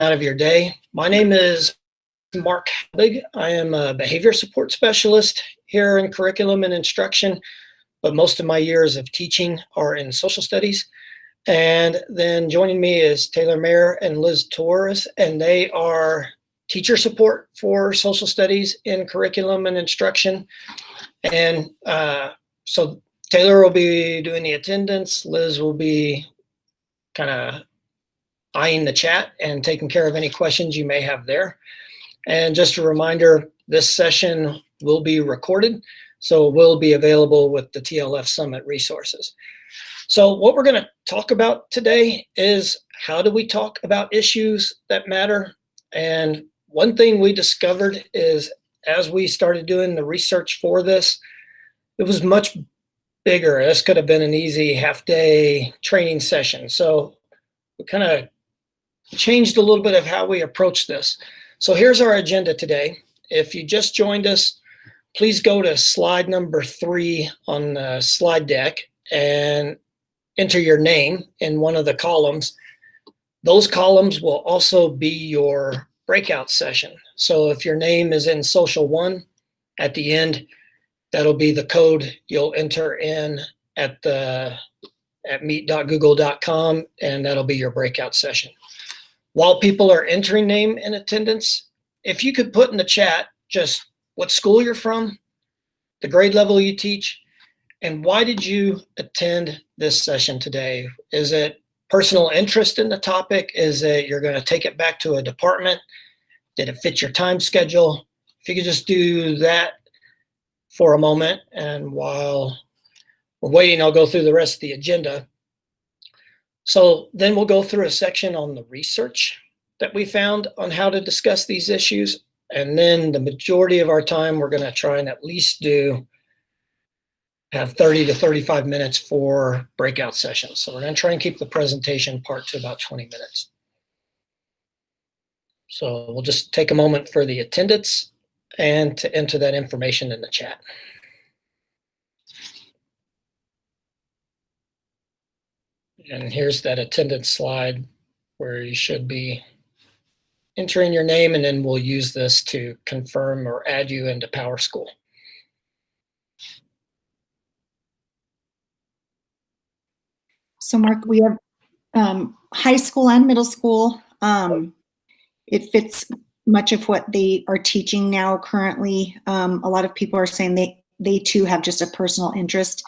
out of your day. My name is Mark Habig. I am a behavior support specialist here in curriculum and instruction, but most of my years of teaching are in social studies. And then joining me is Taylor Mayer and Liz Torres, and they are teacher support for social studies in curriculum and instruction. And so Taylor will be doing the attendance. Liz will be kind of eyeing the chat and taking care of any questions you may have there. And just a reminder, this session will be recorded, so it will be available with the TLF Summit resources. So what we're going to talk about today is how do we talk about issues that matter? And one thing we discovered is as we started doing the research for this, it was much bigger. This could have been an easy half-day training session. So we kind of changed a little bit of how we approach this. So here's our agenda today. If you just joined us, please go to slide number 3 on the slide deck and enter your name in one of the columns. Those columns will also be your breakout session. So if your name is in social 1, at the end, that'll be the code you'll enter in at meet.google.com, and that'll be your breakout session. While people are entering name and attendance, if you could put in the chat just what school you're from, the grade level you teach, and why did you attend this session today? Is it personal interest in the topic? Is it you're going to take it back to a department? Did it fit your time schedule? If you could just do that for a moment, and while we're waiting, I'll go through the rest of the agenda. So then we'll go through a section on the research that we found on how to discuss these issues. And then the majority of our time, we're going to try and at least have 30 to 35 minutes for breakout sessions. So we're going to try and keep the presentation part to about 20 minutes. So we'll just take a moment for the attendance and to enter that information in the chat. And here's that attendance slide where you should be entering your name, and then we'll use this to confirm or add you into PowerSchool. So Mark, we have high school and middle school. It fits much of what they are teaching now currently. A lot of people are saying they too have just a personal interest.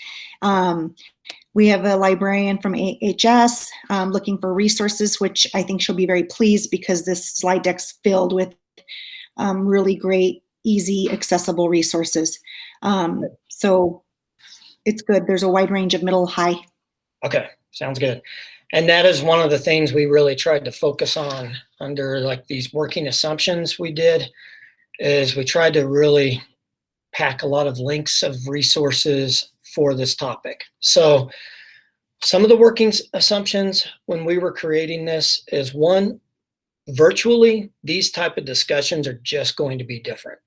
We have a librarian from AHS looking for resources, which I think she'll be very pleased because this slide deck's filled with really great, easy, accessible resources. So it's good. There's a wide range of middle, high. Okay, sounds good. And that is one of the things we really tried to focus on under like these working assumptions we did, is we tried to really pack a lot of links of resources for this topic. So some of the working assumptions when we were creating this is, one, virtually these type of discussions are just going to be different.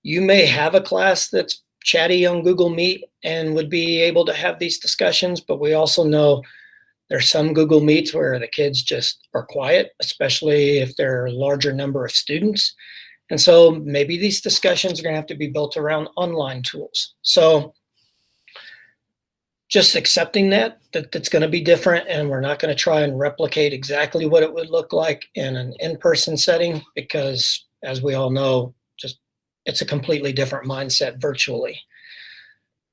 You may have a class that's chatty on Google Meet and would be able to have these discussions, but we also know there's some Google Meets where the kids just are quiet, especially if there are a larger number of students. And so maybe these discussions are going to have to be built around online tools. So just accepting that it's going to be different, and we're not going to try and replicate exactly what it would look like in an in-person setting, because as we all know, just it's a completely different mindset virtually.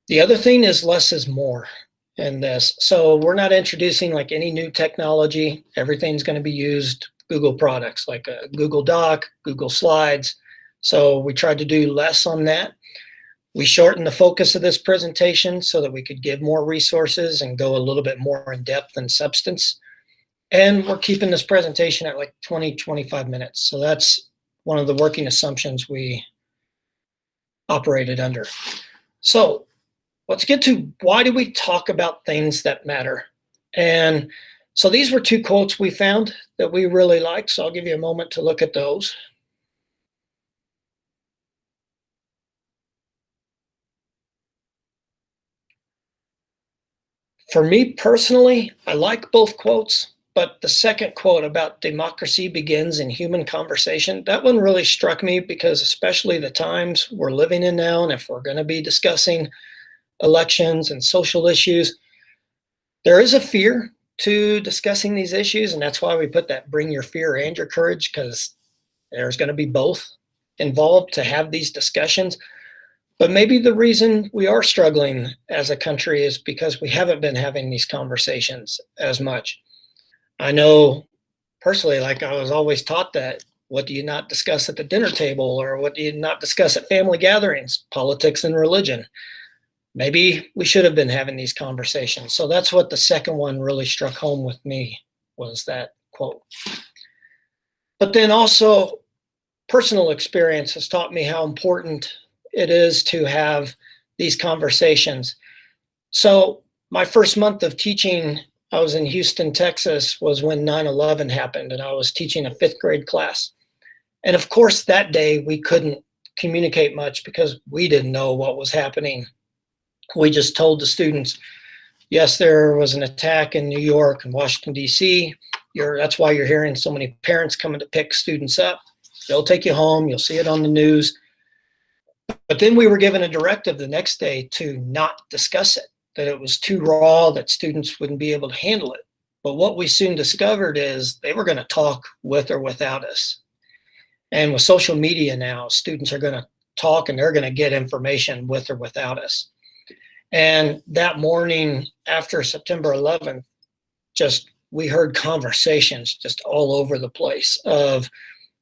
The other thing is less is more in this. So we're not introducing like any new technology. Everything's going to be used Google products like a Google Doc, Google Slides. So we tried to do less on that. We shortened the focus of this presentation so that we could give more resources and go a little bit more in depth and substance. And we're keeping this presentation at like 20, 25 minutes. So that's one of the working assumptions we operated under. So let's get to why do we talk about things that matter? And so these were 2 quotes we found that we really liked. So I'll give you a moment to look at those. For me personally, I like both quotes. But the second quote about democracy begins in human conversation, that one really struck me because especially the times we're living in now, and if we're going to be discussing elections and social issues, there is a fear to discussing these issues. And that's why we put that bring your fear and your courage, because there's going to be both involved to have these discussions. But maybe the reason we are struggling as a country is because we haven't been having these conversations as much. I know personally, like I was always taught that what do you not discuss at the dinner table, or what do you not discuss at family gatherings? Politics and religion. Maybe we should have been having these conversations. So that's what the second one really struck home with me, was that quote. But then also personal experience has taught me how important it is to have these conversations. So my first month of teaching, I was in Houston, Texas, was when 9/11 happened, and I was teaching a fifth grade class. And of course, that day we couldn't communicate much because we didn't know what was happening. We just told the students, yes, there was an attack in New York and Washington, D.C. That's why you're hearing so many parents coming to pick students up. They'll take you home. You'll see it on the news. But then we were given a directive the next day to not discuss it, that it was too raw, that students wouldn't be able to handle it. But what we soon discovered is they were going to talk with or without us. And with social media now, students are going to talk and they're going to get information with or without us. And that morning after September 11th, we heard conversations just all over the place of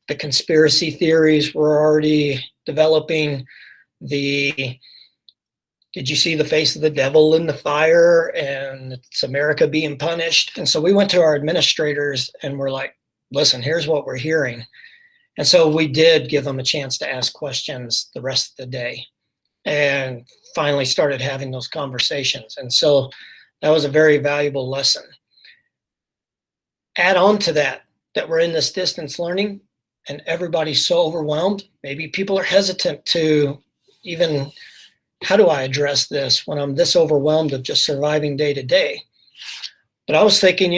the conspiracy theories were already developing. Did you see the face of the devil in the fire, and it's America being punished? And so we went to our administrators and we're like, listen, here's what we're hearing. And so we did give them a chance to ask questions the rest of the day, and finally started having those conversations. And so that was a very valuable lesson. Add on to that we're in this distance learning and everybody's so overwhelmed. Maybe people are hesitant to even, how do I address this when I'm this overwhelmed of just surviving day to day? But I was thinking,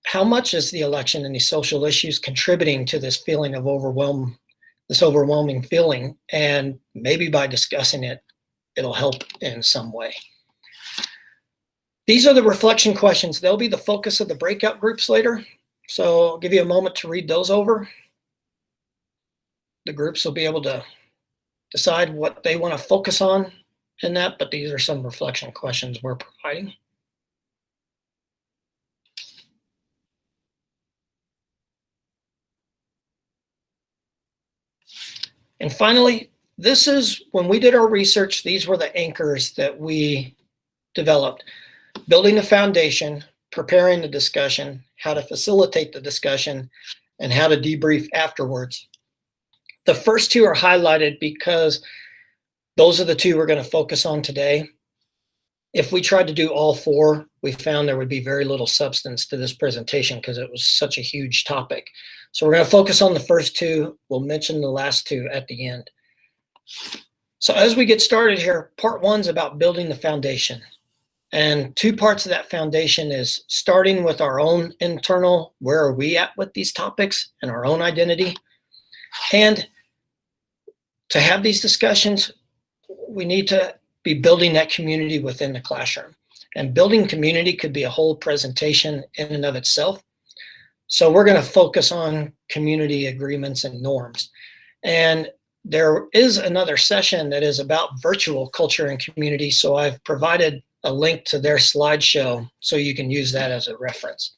how much is the election and these social issues contributing to this feeling of this overwhelming feeling? And maybe by discussing it, it'll help in some way. These are the reflection questions. They'll be the focus of the breakout groups later. So I'll give you a moment to read those over. The groups will be able to decide what they want to focus on in that, but these are some reflection questions we're providing. And finally, this is when we did our research, these were the anchors that we developed. Building a foundation, preparing the discussion, how to facilitate the discussion, and how to debrief afterwards. The first two are highlighted because those are the two we're going to focus on today. If we tried to do all four, we found there would be very little substance to this presentation because it was such a huge topic. So we're going to focus on the first two. We'll mention the last two at the end. So as we get started here, part one is about building the foundation. And two parts of that foundation is starting with our own internal, where are we at with these topics and our own identity. And to have these discussions, we need to be building that community within the classroom. And building community could be a whole presentation in and of itself. So we're going to focus on community agreements and norms. And there is another session that is about virtual culture and community. So I've provided a link to their slideshow so you can use that as a reference.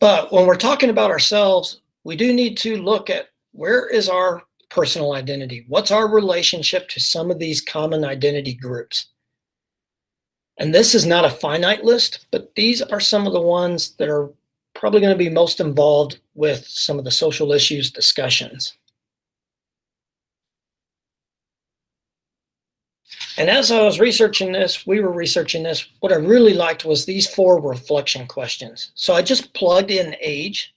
But when we're talking about ourselves, we do need to look at where is our personal identity? What's our relationship to some of these common identity groups? And this is not a finite list, but these are some of the ones that are probably going to be most involved with some of the social issues discussions. And as I was researching this, we were researching this, what I really liked was these four reflection questions. So I just plugged in age,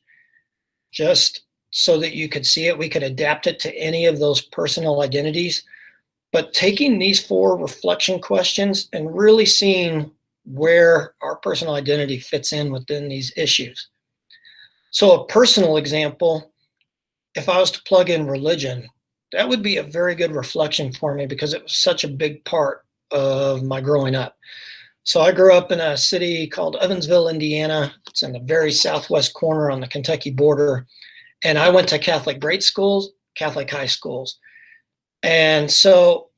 just so that you could see it. We could adapt it to any of those personal identities. But taking these four reflection questions and really seeing where our personal identity fits in within these issues. So a personal example, if I was to plug in religion, that would be a very good reflection for me because it was such a big part of my growing up. So I grew up in a city called Evansville, Indiana. It's in the very southwest corner on the Kentucky border. And I went to Catholic grade schools, Catholic high schools. And so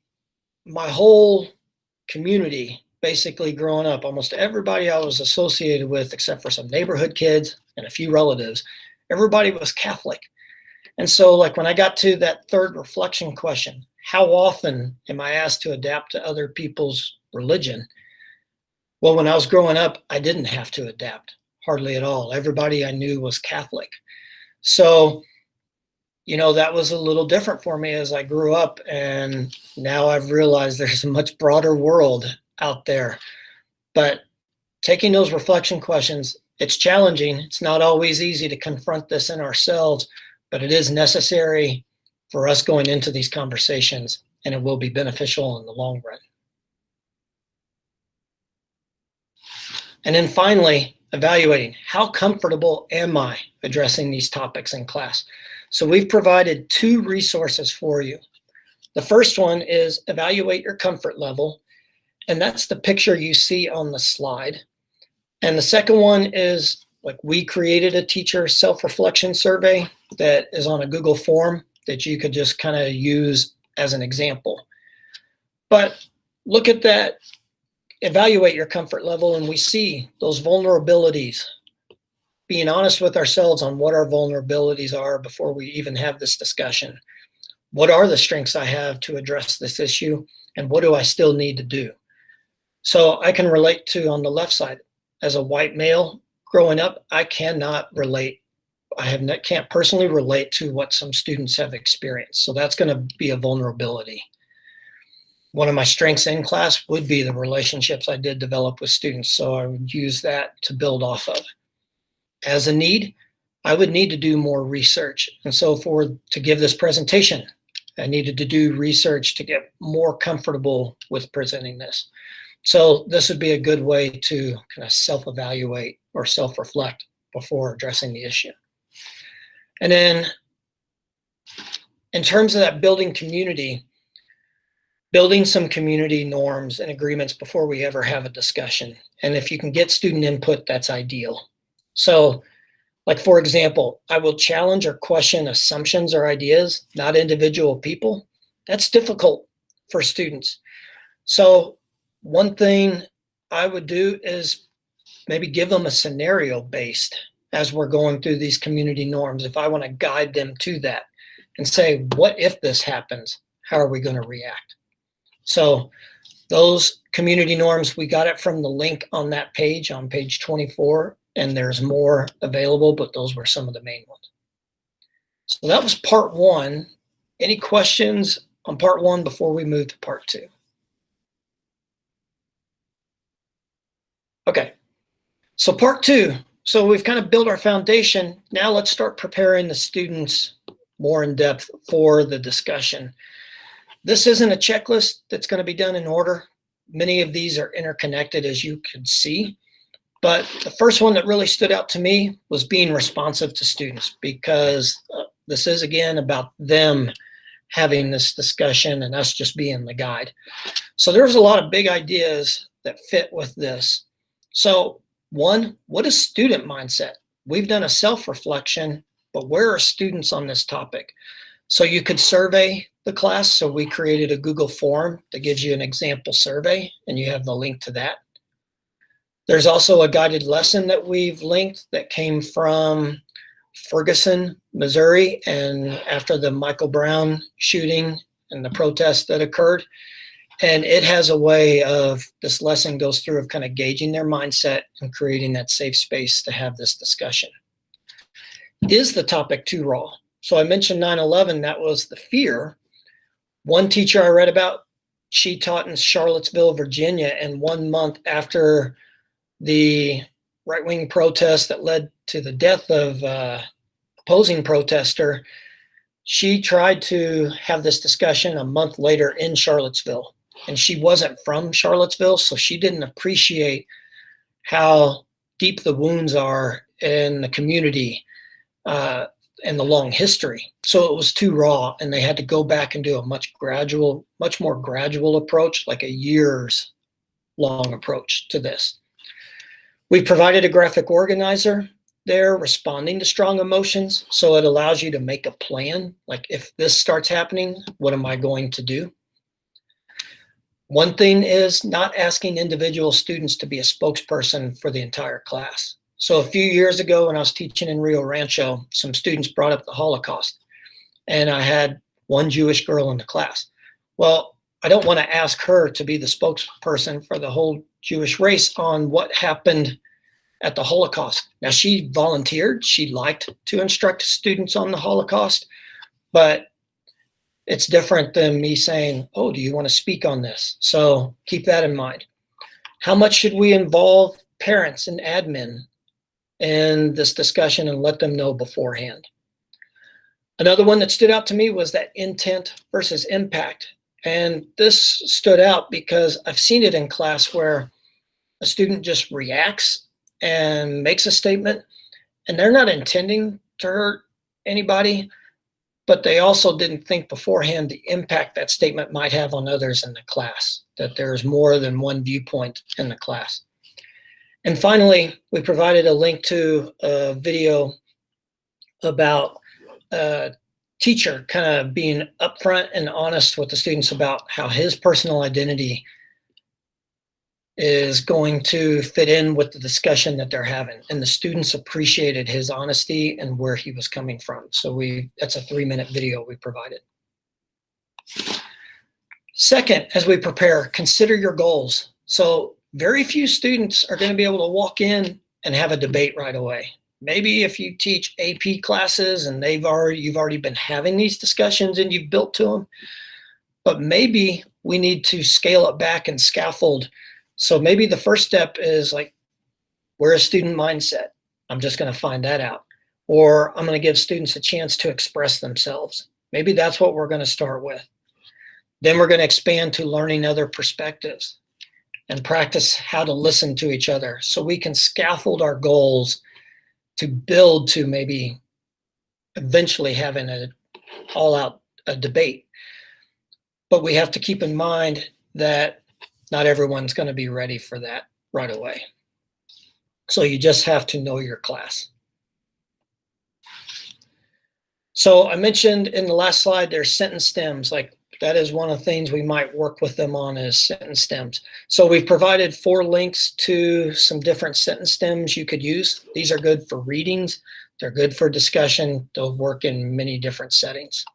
my whole community, basically growing up, almost everybody I was associated with, except for some neighborhood kids and a few relatives, everybody was Catholic. And so, like, when I got to that third reflection question, how often am I asked to adapt to other people's religion? Well, when I was growing up, I didn't have to adapt, hardly at all. Everybody I knew was Catholic. So, that was a little different for me as I grew up. And now I've realized there's a much broader world out there. But taking those reflection questions, it's challenging. It's not always easy to confront this in ourselves, but it is necessary for us going into these conversations, and it will be beneficial in the long run. And then finally, evaluating how comfortable am I addressing these topics in class? So we've provided 2 resources for you. The first one is evaluate your comfort level, and that's the picture you see on the slide. And the second one is, like, we created a teacher self-reflection survey that is on a Google form that you could just kind of use as an example. But look at that, evaluate your comfort level, and we see those vulnerabilities. Being honest with ourselves on what our vulnerabilities are before we even have this discussion. What are the strengths I have to address this issue, and what do I still need to do? So I can relate to, on the left side, as a white male growing up, I cannot relate. Can't personally relate to what some students have experienced. So that's going to be a vulnerability. One of my strengths in class would be the relationships I did develop with students. So I would use that to build off of. As a need, I would need to do more research. And so to give this presentation, I needed to do research to get more comfortable with presenting this. So this would be a good way to kind of self-evaluate or self-reflect before addressing the issue. And then in terms of that building community, building some community norms and agreements before we ever have a discussion. And if you can get student input, that's ideal. So, like, for example, I will challenge or question assumptions or ideas, not individual people. That's difficult for students. So one thing I would do is maybe give them a scenario based as we're going through these community norms. If I want to guide them to that and say, what if this happens? How are we going to react? So those community norms, we got it from the link on that page, on page 24, and there's more available, but those were some of the main ones. So that was part 1. Any questions on part 1 before we move to part 2? Okay, so part 2. So we've kind of built our foundation. Now let's start preparing the students more in depth for the discussion. This isn't a checklist that's going to be done in order. Many of these are interconnected, as you can see. But the first one that really stood out to me was being responsive to students, because this is, again, about them having this discussion and us just being the guide. So there's a lot of big ideas that fit with this. So 1, what is student mindset? We've done a self-reflection, but where are students on this topic? So you could survey the class. So we created a Google form that gives you an example survey, and you have the link to that. There's also a guided lesson that we've linked that came from Ferguson, Missouri, and after the Michael Brown shooting and the protest that occurred. And it has a way of, this lesson goes through of kind of gauging their mindset and creating that safe space to have this discussion. Is the topic too raw? So I mentioned 9/11, that was the fear. One teacher I read about, she taught in Charlottesville, Virginia, and 1 month after the right-wing protest that led to the death of opposing protester, she tried to have this discussion a month later in Charlottesville. and she wasn't from Charlottesville, so she didn't appreciate how deep the wounds are in the community and the long history. So it was too raw, and they had to go back and do a much more gradual approach, like a years long approach to this. We provided a graphic organizer there responding to strong emotions. So it allows you to make a plan. Like, if this starts happening, what am I going to do? One thing is not asking individual students to be a spokesperson for the entire class. So a few years ago when I was teaching in Rio Rancho, some students brought up the Holocaust, and I had one Jewish girl in the class. Well, I don't want to ask her to be the spokesperson for the whole Jewish race on what happened at the Holocaust. Now, she volunteered. She liked to instruct students on the Holocaust, but it's different than me saying, oh, do you want to speak on this? So keep that in mind. How much should we involve parents and admin in this discussion and let them know beforehand? Another one that stood out to me was that intent versus impact. And this stood out because I've seen it in class where a student just reacts and makes a statement, and they're not intending to hurt anybody, but they also didn't think beforehand the impact that statement might have on others in the class, that there's more than one viewpoint in the class. And finally, we provided a link to a video about a teacher kind of being upfront and honest with the students about how his personal identity is going to fit in with the discussion that they're having. And the students appreciated his honesty and where he was coming from. So that's a 3-minute video we provided. Second, as we prepare, consider your goals. So very few students are going to be able to walk in and have a debate right away. Maybe if you teach AP classes and you've already been having these discussions and you've built to them, but maybe we need to scale it back and scaffold. So maybe the first step is like, we're a student mindset. I'm just going to find that out. Or I'm going to give students a chance to express themselves. Maybe that's what we're going to start with. Then we're going to expand to learning other perspectives and practice how to listen to each other so we can scaffold our goals to build to maybe eventually having an all-out debate. But we have to keep in mind that not everyone's going to be ready for that right away. So you just have to know your class. So I mentioned in the last slide, there's sentence stems. Like, that is one of the things we might work with them on, is sentence stems. So we've provided 4 links to some different sentence stems you could use. These are good for readings. They're good for discussion. They'll work in many different settings.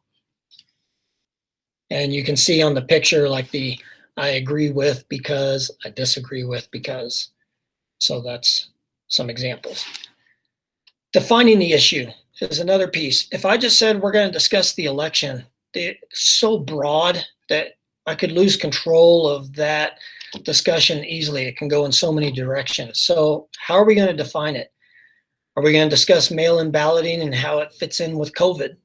And you can see on the picture, like the I agree with because, I disagree with because. So that's some examples. Defining the issue is another piece. If I just said we're going to discuss the election, it's so broad that I could lose control of that discussion easily. It can go in so many directions. So how are we going to define it? Are we going to discuss mail-in balloting and how it fits in with COVID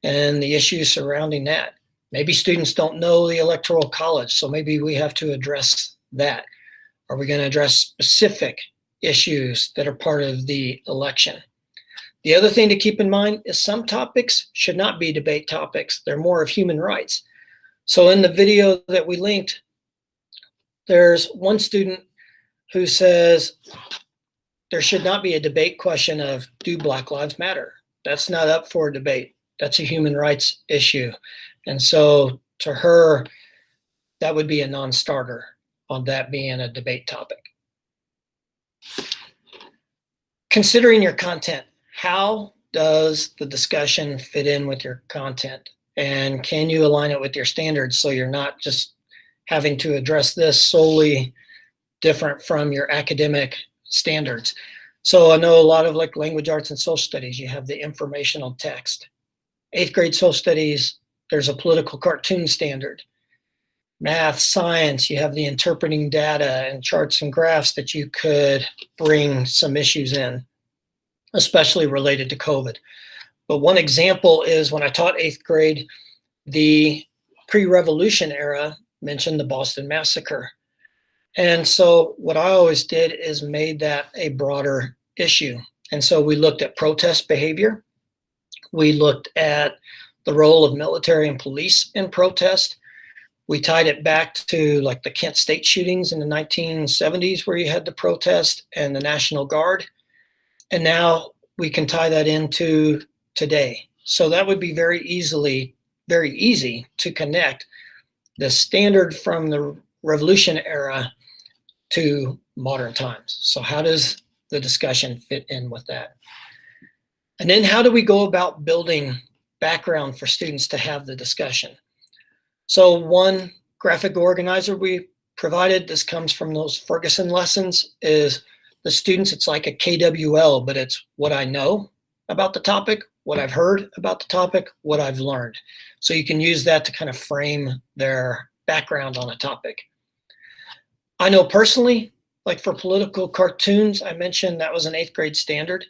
and the issues surrounding that? Maybe students don't know the Electoral College, so maybe we have to address that. Are we going to address specific issues that are part of the election? The other thing to keep in mind is some topics should not be debate topics. They're more of human rights. So in the video that we linked, there's one student who says there should not be a debate question of, do Black Lives Matter? That's not up for debate. That's a human rights issue. And so to her, that would be a non-starter on that being a debate topic. Considering your content, how does the discussion fit in with your content? And can you align it with your standards so you're not just having to address this solely different from your academic standards? So I know a lot of like language arts and social studies, you have the informational text. 8th grade social studies, there's a political cartoon standard. Math, science, you have the interpreting data and charts and graphs that you could bring some issues in, especially related to COVID. But one example is when I taught 8th grade, the pre-revolution era, mentioned the Boston Massacre. And so what I always did is made that a broader issue. And so we looked at protest behavior. We looked at the role of military and police in protest. We tied it back to like the Kent State shootings in the 1970s, where you had the protest and the National Guard. And now we can tie that into today. So that would be very easy to connect the standard from the Revolution era to modern times. So how does the discussion fit in with that? And then how do we go about building background for students to have the discussion? So one graphic organizer we provided, this comes from those Ferguson lessons, is the students, it's like a KWL, but it's what I know about the topic, what I've heard about the topic, what I've learned. So you can use that to kind of frame their background on a topic. I know personally, like for political cartoons, I mentioned that was an 8th grade standard.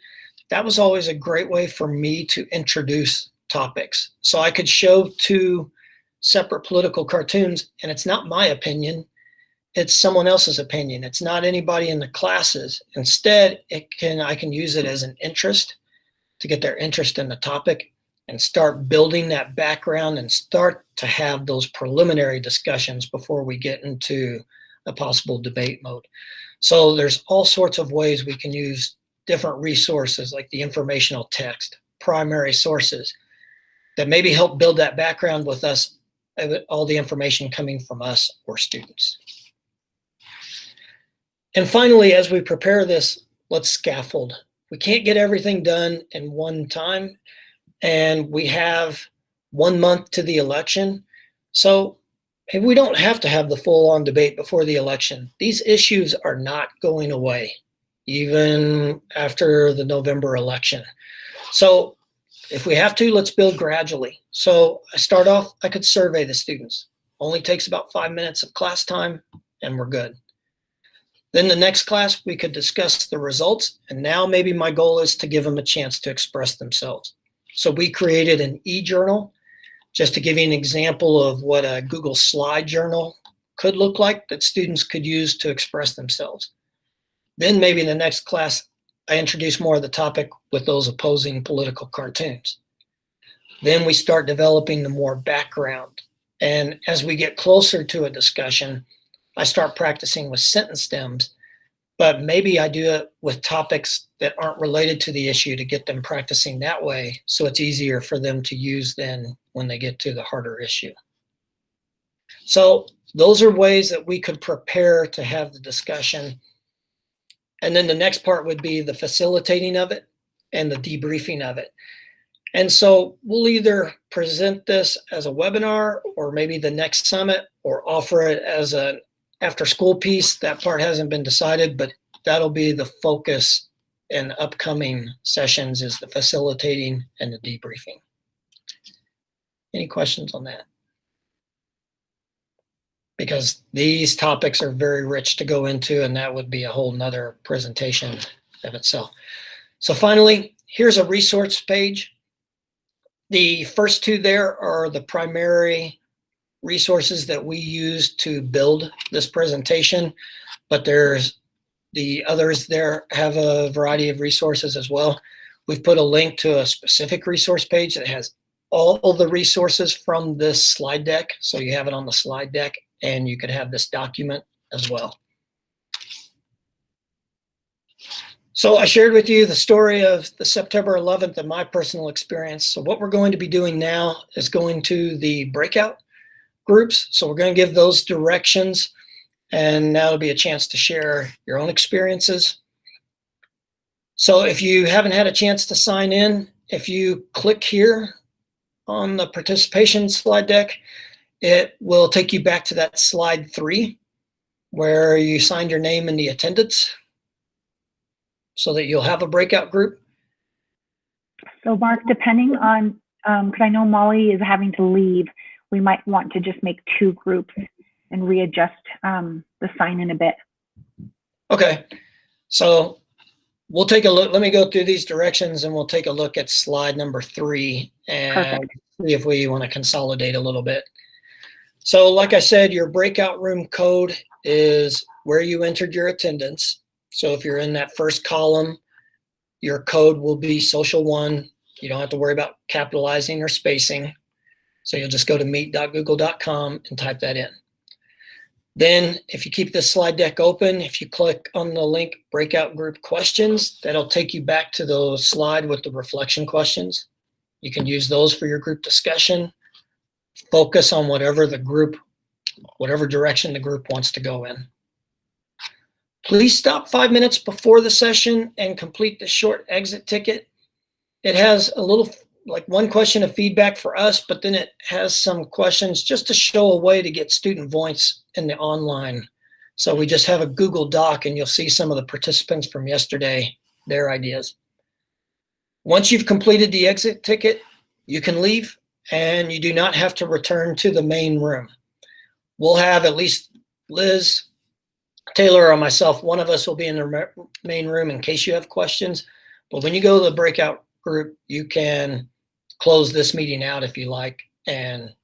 That was always a great way for me to introduce topics. So I could show 2 separate political cartoons, and it's not my opinion, it's someone else's opinion. It's not anybody in the classes. Instead, I can use it as an interest to get their interest in the topic and start building that background and start to have those preliminary discussions before we get into a possible debate mode. So there's all sorts of ways we can use different resources like the informational text, primary sources that maybe help build that background with us, all the information coming from us or students. And finally, as we prepare this, let's scaffold. We can't get everything done in one time, and we have 1 month to the election. So we don't have to have the full-on debate before the election. These issues are not going away, even after the November election. So if we have to, let's build gradually. So I could survey the students. Only takes about 5 minutes of class time, and we're good. Then the next class, we could discuss the results. And now maybe my goal is to give them a chance to express themselves. So we created an e-journal, just to give you an example of what a Google Slide journal could look like that students could use to express themselves. Then maybe in the next class, I introduce more of the topic with those opposing political cartoons. Then we start developing the more background. And as we get closer to a discussion, I start practicing with sentence stems, but maybe I do it with topics that aren't related to the issue to get them practicing that way, so it's easier for them to use then when they get to the harder issue. So those are ways that we could prepare to have the discussion. And then the next part would be the facilitating of it and the debriefing of it. And so we'll either present this as a webinar or maybe the next summit, or offer it as an after school piece. That part hasn't been decided, but that'll be the focus in upcoming sessions, is the facilitating and the debriefing. Any questions on that? Because these topics are very rich to go into, and that would be a whole nother presentation of itself. So finally, here's a resource page. The first 2 there are the primary resources that we use to build this presentation, but there's the others there have a variety of resources as well. We've put a link to a specific resource page that has all the resources from this slide deck. So you have it on the slide deck, and you could have this document as well. So I shared with you the story of the September 11th and my personal experience. So what we're going to be doing now is going to the breakout groups. So we're going to give those directions, and that'll be a chance to share your own experiences. So if you haven't had a chance to sign in, if you click here on the participation slide deck, it will take you back to that slide 3 where you signed your name in the attendance so that you'll have a breakout group. So Mark, depending on, because I know Molly is having to leave, we might want to just make 2 groups and readjust the sign in a bit. Okay, so we'll take a look. Let me go through these directions, and we'll take a look at slide number 3 and Perfect. see if we want to consolidate a little bit. So like I said, your breakout room code is where you entered your attendance. So if you're in that first column, your code will be social 1. You don't have to worry about capitalizing or spacing. So you'll just go to meet.google.com and type that in. Then if you keep this slide deck open, if you click on the link breakout group questions, that'll take you back to the slide with the reflection questions. You can use those for your group discussion. Focus on whatever direction the group wants to go in. Please stop 5 minutes before the session and complete the short exit ticket. It has a little, like, one question of feedback for us, but then it has some questions just to show a way to get student voice in the online. So we just have a Google Doc and you'll see some of the participants from yesterday, their ideas. Once you've completed the exit ticket, you can leave and you do not have to return to the main room. We'll have at least Liz, Taylor, or myself, one of us will be in the main room in case you have questions. But when you go to the breakout group, you can close this meeting out if you like, and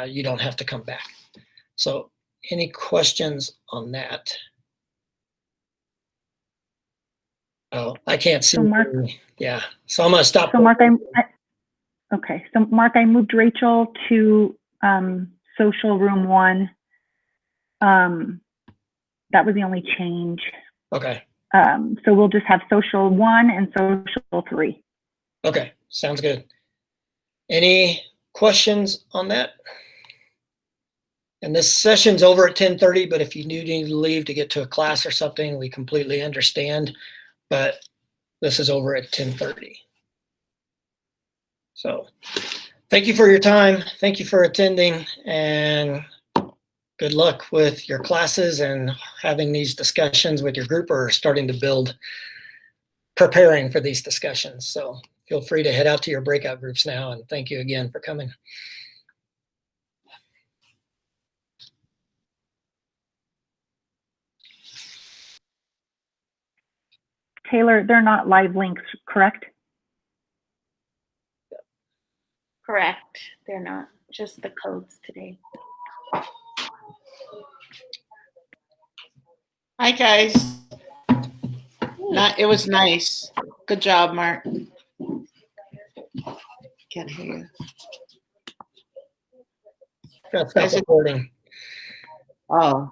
you don't have to come back. So any questions on that? Oh, I can't see. So Mark, yeah, so I'm gonna stop. So Mark, okay. So Mark, I moved Rachel to social room 1. That was the only change. Okay. So we'll just have social 1 and social 3. Okay, sounds good. Any questions on that? And this session's over at 10:30, but if you do need to leave to get to a class or something, we completely understand. But this is over at 10:30. So thank you for your time. Thank you for attending, and good luck with your classes and having these discussions with your group, or starting to build, preparing for these discussions. So feel free to head out to your breakout groups now, and thank you again for coming. Taylor, they're not live links, correct? Correct. They're not, just the codes today. Hi, guys. It was nice. Good job, Mark. Can't hear you. That's not recording. Oh.